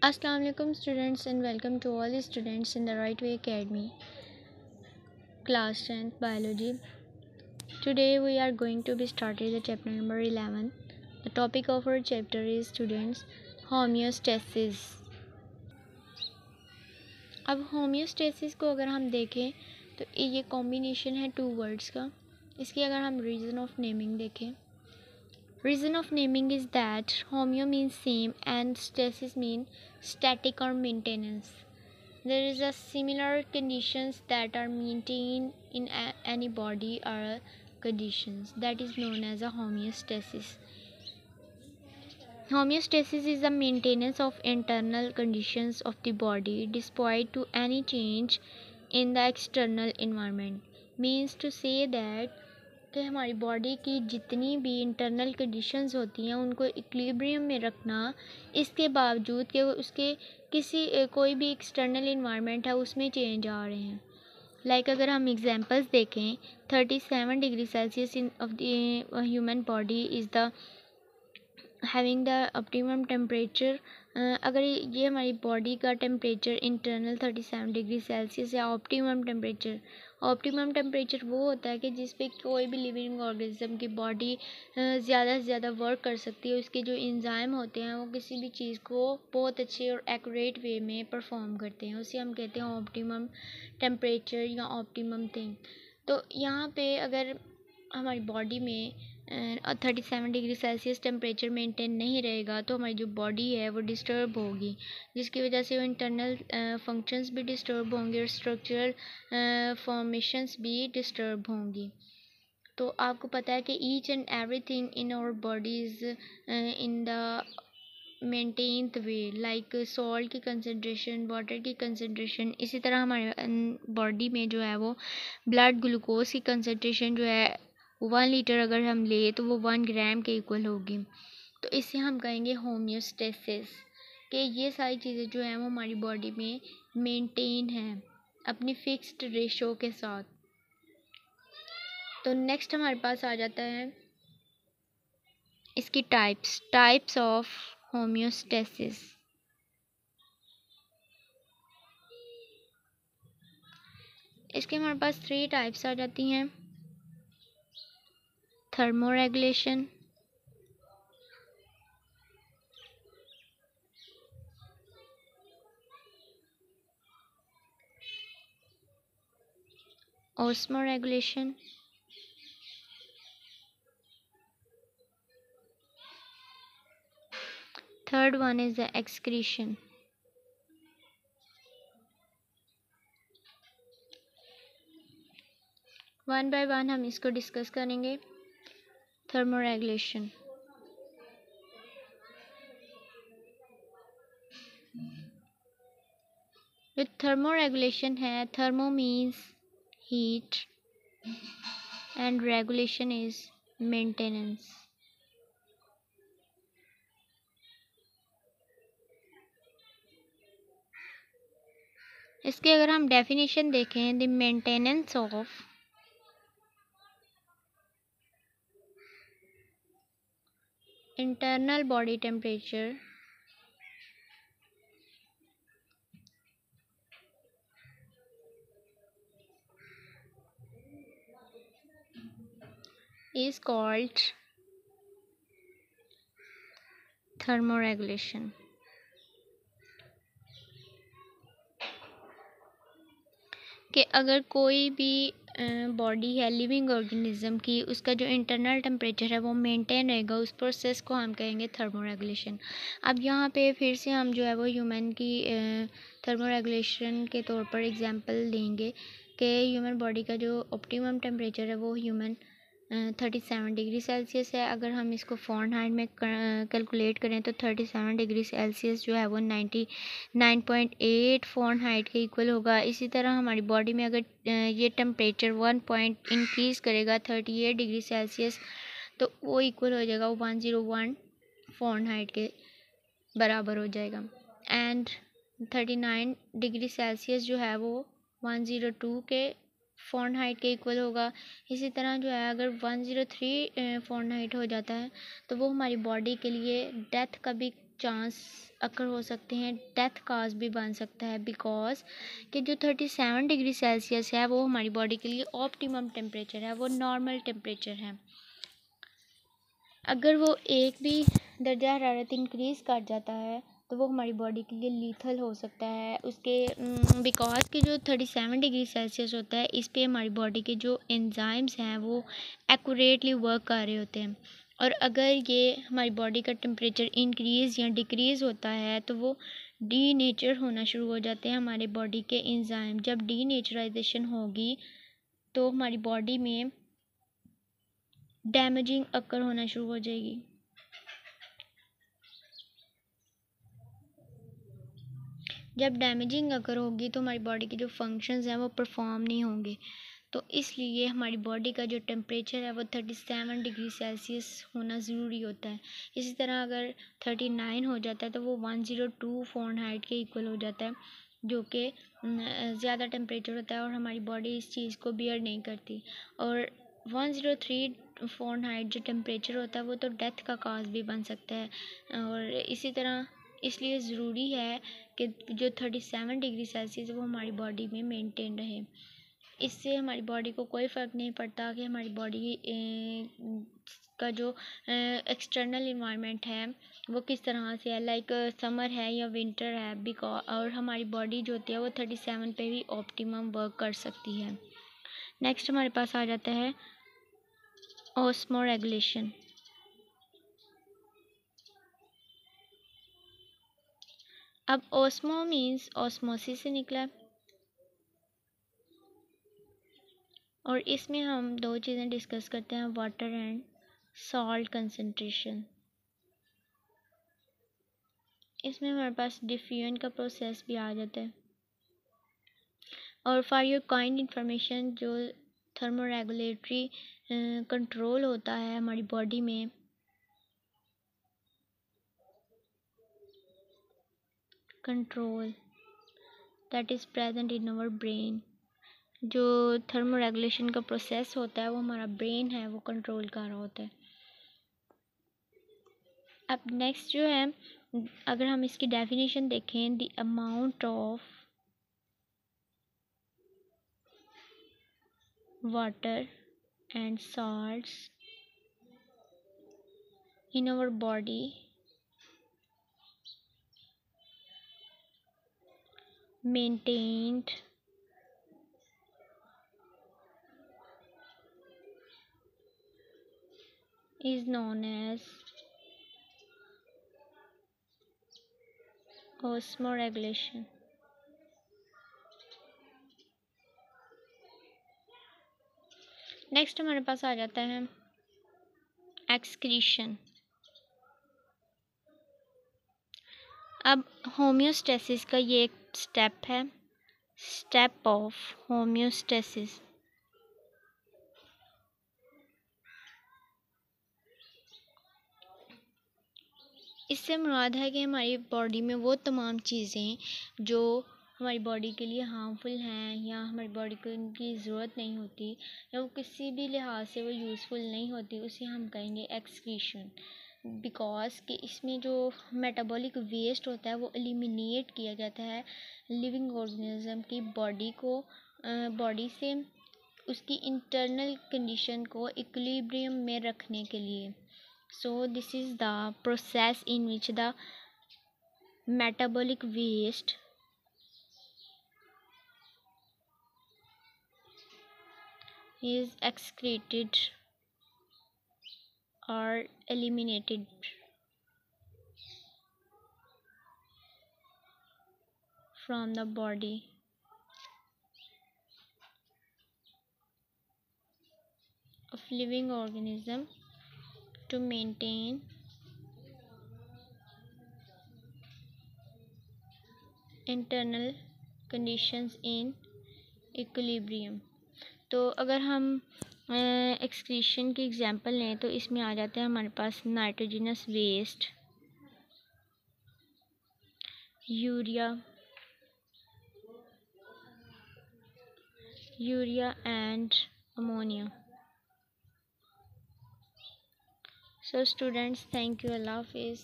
Assalamu alaikum students and welcome to all the students in the Right Way Academy class 10th biology. Today we are going to be starting the chapter number 11. The topic of our chapter is students homeostasis. अब homeostasis को अगर हम देखें तो ये combination है two words का. इसकी अगर हम रीज़न ऑफ नेमिंग देखें, reason of naming is that homeo means same and stasis mean static or maintenance. There is a similar conditions that are maintained in any body or conditions that is known as a homeostasis. Homeostasis is the maintenance of internal conditions of the body despite to any change in the external environment. Means to say that कि हमारी body की जितनी भी internal conditions होती हैं उनको equilibrium में रखना, इसके बावजूद कि उसके कोई भी एक्सटर्नल इन्वायरमेंट है उसमें चेंज आ रहे हैं. लाइक अगर हम एग्जांपल्स देखें, 37 degree Celsius in of the human body is the having the optimum temperature. अगर ये हमारी बॉडी का टेम्परेचर इंटरनल 37 डिग्री सेल्सियस या ऑप्टिमम टेम्परेचर वो होता है कि जिस पे कोई भी लिविंग ऑर्गेनिज्म की बॉडी ज़्यादा से ज़्यादा वर्क कर सकती है. उसके जो एंजाइम होते हैं वो किसी भी चीज़ को बहुत अच्छे और एक्यूरेट वे में परफॉर्म करते हैं. उसे हम कहते हैं ऑप्टिमम टेम्परेचर या ऑप्टिमम थिंग. तो यहाँ पे अगर हमारी बॉडी में 37 डिग्री सेल्सियस टेम्परेचर मेंटेन नहीं रहेगा तो हमारी जो बॉडी है वो डिस्टर्ब होगी, जिसकी वजह से वो इंटरनल फंक्शंस भी डिस्टर्ब होंगे और स्ट्रक्चरल फॉर्मेशंस भी डिस्टर्ब होंगी. तो आपको पता है कि each and everything in our bodies in the maintained way, like salt की कंसनट्रेशन, वाटर की कंसनट्रेशन. इसी तरह हमारे बॉडी में जो है वो ब्लड ग्लूकोज की कंसनट्रेशन जो है 1 लीटर अगर हम ले तो वो 1 ग्राम के इक्वल होगी. तो इससे हम कहेंगे होम्योस्टेसिस, कि ये सारी चीज़ें जो हैं वो हमारी बॉडी में मेंटेन हैं अपनी फिक्स्ड रेशो के साथ. तो नेक्स्ट हमारे पास आ जाता है इसकी टाइप्स ऑफ होम्योस्टेसिस. इसके हमारे पास 3 टाइप्स आ जाती हैं. Thermoregulation, osmoregulation, third one is the excretion. One by one हम इसको डिस्कस करेंगे. थर्मोरेगुलेशन, विथ थर्मोरेगुलेशन है, thermo means heat and regulation is maintenance. इसके अगर हम डेफिनेशन देखें, the maintenance of internal body temperature is called thermoregulation. कि अगर कोई भी बॉडी है लिविंग ऑर्गेनिज्म की, उसका जो इंटरनल टेम्परेचर है वो मेंटेन रहेगा, उस प्रोसेस को हम कहेंगे थर्मोरेगुलेशन. अब यहाँ पे फिर से हम जो है वो ह्यूमन की थर्मोरेगुलेशन के तौर पर एग्जांपल देंगे कि ह्यूमन बॉडी का जो ऑप्टिमम टेम्परेचर है वो ह्यूमन 37 डिग्री सेल्सियस है. अगर हम इसको फ़ारेनहाइट में कैलकुलेट करें तो 37 डिग्री सेल्सियस जो है वो 99.8 फ़ारेनहाइट के इक्वल होगा. इसी तरह हमारी बॉडी में अगर ये टेम्परेचर 1 पॉइंट इंक्रीज़ करेगा 38 डिग्री सेल्सियस तो वो इक्वल हो जाएगा 101 फ़ारेनहाइट के बराबर हो जाएगा. एंड 39 डिग्री सेल्सियस जो है वो 102 के फ़ारेनहाइट के इक्वल होगा. इसी तरह जो है अगर 103 फ़ारेनहाइट हो जाता है तो वो हमारी बॉडी के लिए डेथ का भी चांस अकर हो सकते हैं, डेथ काज भी बन सकता है, बिकॉज कि जो 37 डिग्री सेल्सियस है वो हमारी बॉडी के लिए ऑप्टिमम टेम्परेचर है, वो नॉर्मल टेम्परेचर है। अगर वो एक भी दर्जा हरारत इंक्रीज़ कर जाता है तो वो हमारी बॉडी के लिए लीथल हो सकता है। उसके बिकॉज कि जो 37 डिग्री सेल्सियस होता है इस पे हमारी बॉडी के जो एंजाइम्स हैं वो एक्यूरेटली वर्क कर रहे होते हैं, और अगर ये हमारी बॉडी का टेम्परेचर इंक्रीज़ या डिक्रीज़ होता है तो वो डीनेचर होना शुरू हो जाते हैं हमारे बॉडी के एंजाइम। जब डीनेचराइजेशन होगी तो हमारी बॉडी में डैमेजिंग अकर होना शुरू हो जाएगी। जब डैमेजिंग अगर होगी तो हमारी बॉडी के जो फंक्शंस हैं वो परफॉर्म नहीं होंगे। तो इसलिए हमारी बॉडी का जो टेम्परेचर है वो 37 डिग्री सेल्सियस होना ज़रूरी होता है। इसी तरह अगर 39 हो जाता है तो वो 102 फ़ारेनहाइट के इक्वल हो जाता है, जो कि ज़्यादा टेम्परेचर होता है और हमारी बॉडी इस चीज़ को बियर नहीं करती। और 103 फ़ारेनहाइट जो टेम्परेचर होता है वो तो डेथ का काज भी बन सकता है। और इसी तरह इसलिए ज़रूरी है कि जो 37 डिग्री सेल्सियस वो हमारी बॉडी में मेंटेन रहे। इससे हमारी बॉडी को कोई फ़र्क नहीं पड़ता कि हमारी बॉडी का जो एक्सटर्नल इन्वायरमेंट है वो किस तरह से है, लाइक समर है या विंटर है, बिकॉज और हमारी बॉडी जो होती है वो 37 पे भी ऑप्टिमम वर्क कर सकती है। नेक्स्ट हमारे पास आ जाता है ऑस्मो रेगुलेशन। अब ऑस्मो मीन्स ऑस्मोसिस से निकला, और इसमें हम दो चीज़ें डिस्कस करते हैं, वाटर एंड सॉल्ट कंसंट्रेशन। इसमें हमारे पास डिफ्यूजन का प्रोसेस भी आ जाता है। और फॉर योर काइंड इंफॉर्मेशन, जो थर्मोरेगुलेटरी कंट्रोल होता है हमारी बॉडी में, control that is present in our brain, जो थर्मोरेगुलेशन का प्रोसेस होता है वो हमारा ब्रेन है वो कंट्रोल कर रहा होता है। अब नेक्स्ट जो है, अगर हम इसकी डेफिनेशन देखें, the amount of water and salts in our body maintained is known as osmoregulation. Next हमारे पास आ जाता है एक्सक्रीशन। अब होम्योस्टेसिस का ये एक स्टेप है, स्टेप ऑफ होम्योस्टेसिस। इससे मुराद है कि हमारी बॉडी में वो तमाम चीज़ें जो हमारी बॉडी के लिए हार्मफुल हैं या हमारी बॉडी को उनकी ज़रूरत नहीं होती या वो किसी भी लिहाज से वो यूज़फुल नहीं होती, उसे हम कहेंगे एक्सक्रीशन। बिकॉज कि इसमें जो मेटाबॉलिक वेस्ट होता है वो एलिमिनेट किया जाता है लिविंग ऑर्गेनिज्म की बॉडी से उसकी इंटरनल कंडीशन को इक्विलिब्रियम में रखने के लिए। So this is the process in which the metabolic waste is excreted or eliminated from the body of living organism to maintain internal conditions in equilibrium। तो अगर हम एक्सक्रीशन की एग्जांपल लें तो इसमें आ जाते हैं हमारे पास nitrogenous waste, urea and ammonia. So students, thank you. Allah Hafiz.